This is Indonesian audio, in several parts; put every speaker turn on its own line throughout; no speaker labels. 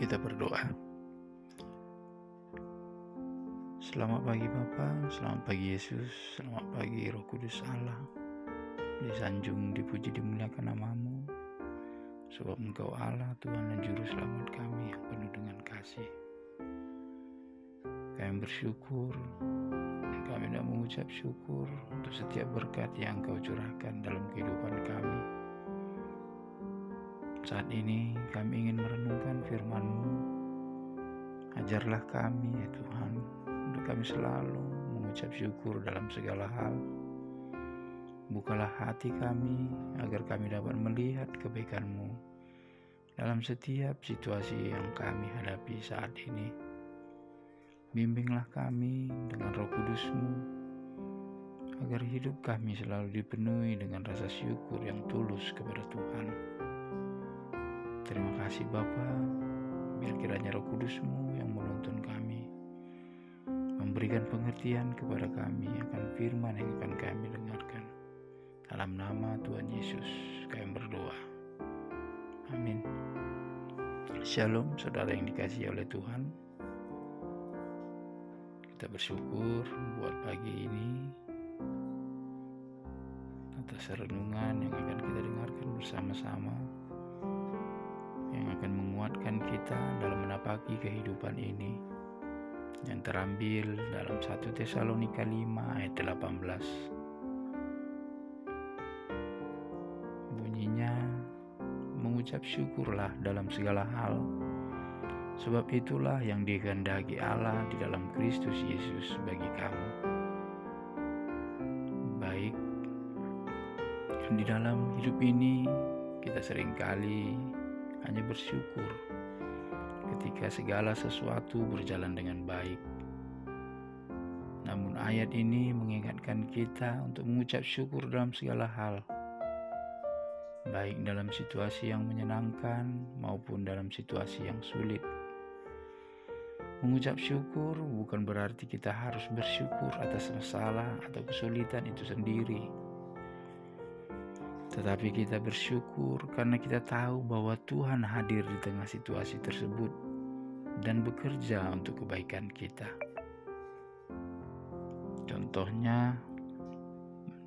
Kita berdoa. Selamat pagi Bapa, selamat pagi Yesus, selamat pagi Roh Kudus Allah. Disanjung, dipuji, dimuliakan nama-Mu, sebab Engkau Allah, Tuhan dan Juru Selamat kami yang penuh dengan kasih. Kami bersyukur, kami hendak mengucap syukur untuk setiap berkat yang Engkau curahkan dalam kehidupan kami. Saat ini kami ingin merenungkan firman-Mu. Ajarlah kami ya Tuhan, untuk kami selalu mengucap syukur dalam segala hal. Bukalah hati kami agar kami dapat melihat kebaikan-Mu dalam setiap situasi yang kami hadapi saat ini. Bimbinglah kami dengan Roh Kudus-Mu agar hidup kami selalu dipenuhi dengan rasa syukur yang tulus kepada Tuhan. Terima kasih Bapa, biar kiranya Roh Kudus-Mu yang menuntun kami, memberikan pengertian kepada kami akan firman yang akan kami dengarkan. Dalam nama Tuhan Yesus kami berdoa. Amin. Shalom saudara yang dikasihi oleh Tuhan. Kita bersyukur buat pagi ini atas renungan yang akan kita dengarkan bersama-sama, yang akan menguatkan kita dalam menapaki kehidupan ini, yang terambil dalam 1 Tesalonika 5 ayat 18. Bunyinya, mengucap syukurlah dalam segala hal, sebab itulah yang dikehendaki Allah di dalam Kristus Yesus bagi kamu. Baik, di dalam hidup ini kita seringkali hanya bersyukur ketika segala sesuatu berjalan dengan baik. Namun ayat ini mengingatkan kita untuk mengucap syukur dalam segala hal, baik dalam situasi yang menyenangkan maupun dalam situasi yang sulit. Mengucap syukur bukan berarti kita harus bersyukur atas masalah atau kesulitan itu sendiri, tetapi kita bersyukur karena kita tahu bahwa Tuhan hadir di tengah situasi tersebut dan bekerja untuk kebaikan kita. Contohnya,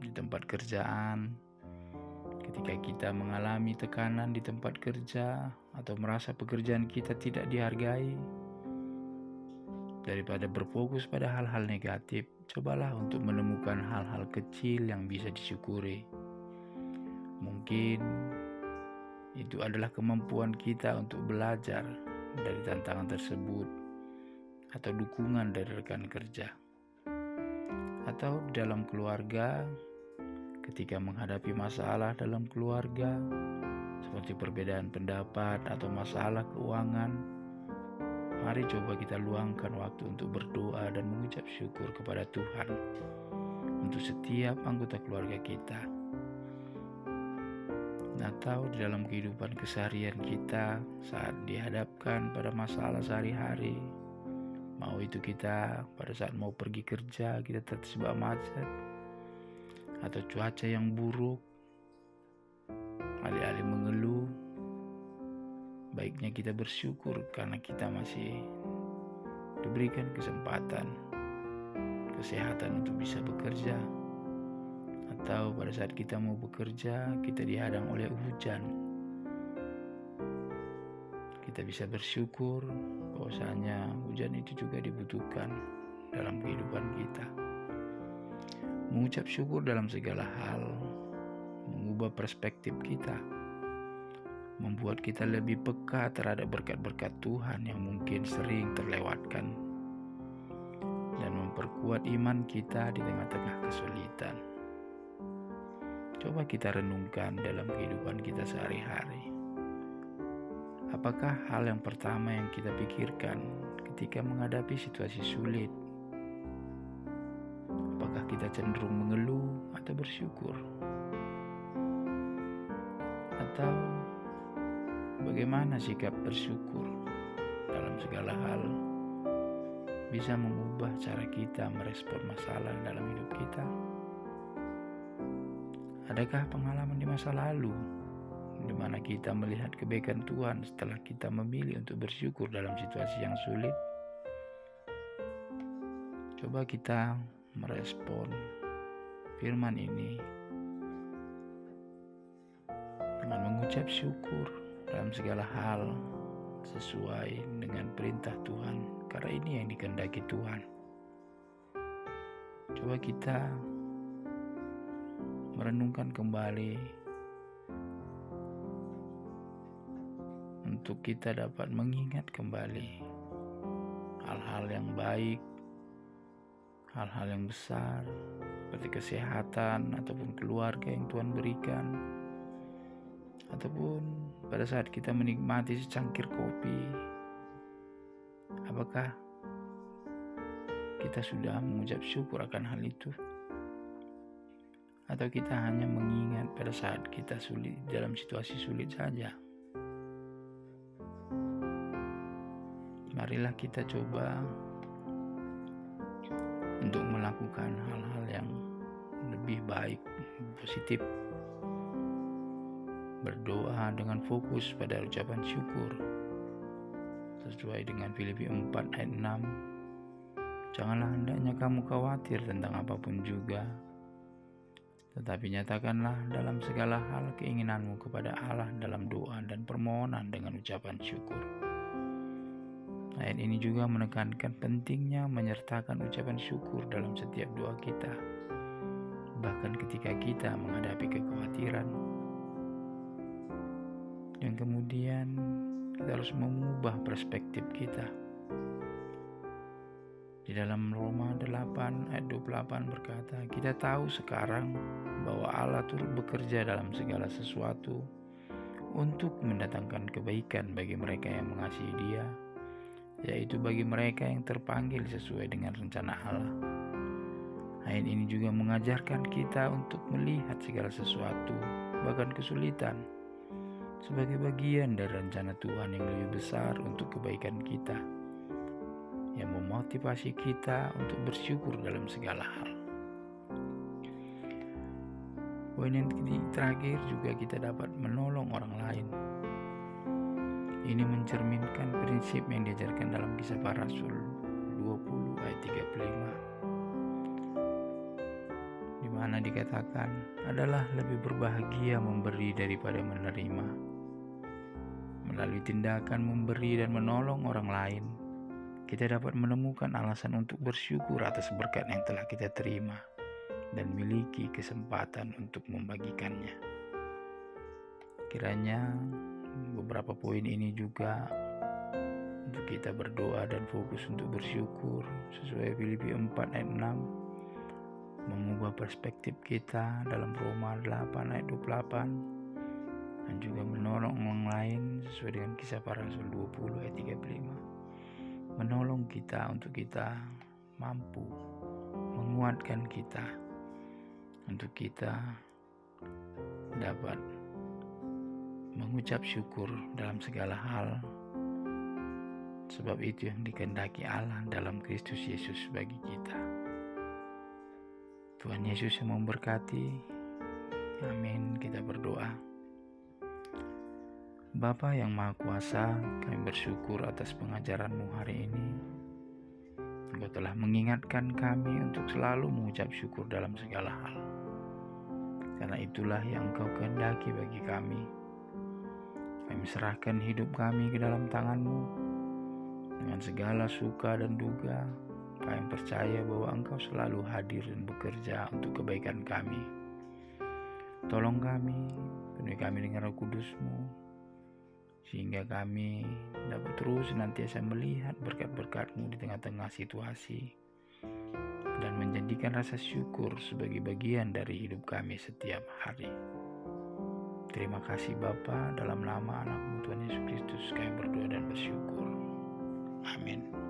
di tempat kerjaan, ketika kita mengalami tekanan di tempat kerja atau merasa pekerjaan kita tidak dihargai, daripada berfokus pada hal-hal negatif, cobalah untuk menemukan hal-hal kecil yang bisa disyukuri. Mungkin itu adalah kemampuan kita untuk belajar dari tantangan tersebut, atau dukungan dari rekan kerja, atau dalam keluarga ketika menghadapi masalah dalam keluarga seperti perbedaan pendapat atau masalah keuangan. Mari coba kita luangkan waktu untuk berdoa dan mengucap syukur kepada Tuhan untuk setiap anggota keluarga kita. Atau di dalam kehidupan keseharian kita saat dihadapkan pada masalah sehari-hari, mau itu kita pada saat mau pergi kerja kita terjebak macet atau cuaca yang buruk, alih-alih mengeluh, baiknya kita bersyukur karena kita masih diberikan kesempatan, kesehatan untuk bisa bekerja. Atau pada saat kita mau bekerja, kita dihadang oleh hujan, kita bisa bersyukur bahwasanya hujan itu juga dibutuhkan dalam kehidupan kita. Mengucap syukur dalam segala hal mengubah perspektif kita, membuat kita lebih peka terhadap berkat-berkat Tuhan yang mungkin sering terlewatkan, dan memperkuat iman kita di tengah-tengah kesulitan. Coba kita renungkan dalam kehidupan kita sehari-hari. Apakah hal yang pertama yang kita pikirkan ketika menghadapi situasi sulit? Apakah kita cenderung mengeluh atau bersyukur? Atau bagaimana sikap bersyukur dalam segala hal bisa mengubah cara kita merespon masalah dalam hidup kita? Adakah pengalaman di masa lalu di mana kita melihat kebaikan Tuhan setelah kita memilih untuk bersyukur dalam situasi yang sulit. Coba kita merespon firman ini dengan mengucap syukur dalam segala hal sesuai dengan perintah Tuhan, karena ini yang dikehendaki Tuhan. Coba kita merenungkan kembali untuk kita dapat mengingat kembali hal-hal yang baik, hal-hal yang besar seperti kesehatan ataupun keluarga yang Tuhan berikan, ataupun pada saat kita menikmati secangkir kopi, apakah kita sudah mengucap syukur akan hal itu? Atau kita hanya mengingat pada saat kita sulit, dalam situasi sulit saja? Marilah kita coba untuk melakukan hal-hal yang lebih baik, positif. Berdoa dengan fokus pada ucapan syukur sesuai dengan Filipi 4 ayat 6. Janganlah hendaknya kamu khawatir tentang apapun juga, tetapi nyatakanlah dalam segala hal keinginanmu kepada Allah dalam doa dan permohonan dengan ucapan syukur. Ayat ini juga menekankan pentingnya menyertakan ucapan syukur dalam setiap doa kita, bahkan ketika kita menghadapi kekhawatiran. Dan kemudian kita harus mengubah perspektif kita. Di dalam Roma 8 ayat 28 berkata, kita tahu sekarang bahwa Allah turut bekerja dalam segala sesuatu untuk mendatangkan kebaikan bagi mereka yang mengasihi Dia, yaitu bagi mereka yang terpanggil sesuai dengan rencana Allah. Ayat ini juga mengajarkan kita untuk melihat segala sesuatu, bahkan kesulitan, sebagai bagian dari rencana Tuhan yang lebih besar untuk kebaikan kita, yang memotivasi kita untuk bersyukur dalam segala hal. Poin yang terakhir juga kita dapat menolong orang lain. Ini mencerminkan prinsip yang diajarkan dalam Kisah Para Rasul 20 ayat 35, di mana dikatakan adalah lebih berbahagia memberi daripada menerima. Melalui tindakan memberi dan menolong orang lain, kita dapat menemukan alasan untuk bersyukur atas berkat yang telah kita terima dan miliki kesempatan untuk membagikannya. Kiranya beberapa poin ini juga untuk kita berdoa dan fokus untuk bersyukur sesuai Filipi 4 ayat 6, mengubah perspektif kita dalam Roma 8 ayat 28, dan juga menolong orang lain sesuai dengan Kisah Para Rasul 20 ayat 35. Menolong kita untuk kita mampu menguatkan kita untuk kita dapat mengucap syukur dalam segala hal, sebab itu yang dikehendaki Allah dalam Kristus Yesus bagi kita. Tuhan Yesus yang memberkati. Amin. Kita berdoa. Bapa yang Maha Kuasa, kami bersyukur atas pengajaran-Mu hari ini. Engkau telah mengingatkan kami untuk selalu mengucap syukur dalam segala hal, karena itulah yang Engkau kehendaki bagi kami. Kami serahkan hidup kami ke dalam tangan-Mu dengan segala suka dan duga. Kami percaya bahwa Engkau selalu hadir dan bekerja untuk kebaikan kami. Tolong kami, penuhi kami dengan Roh Kudus-Mu, sehingga kami dapat terus senantiasa melihat berkat-berkat-Mu di tengah-tengah situasi dan menjadikan rasa syukur sebagai bagian dari hidup kami setiap hari. Terima kasih Bapa, dalam nama anak-Mu Tuhan Yesus Kristus kami berdoa dan bersyukur. Amin.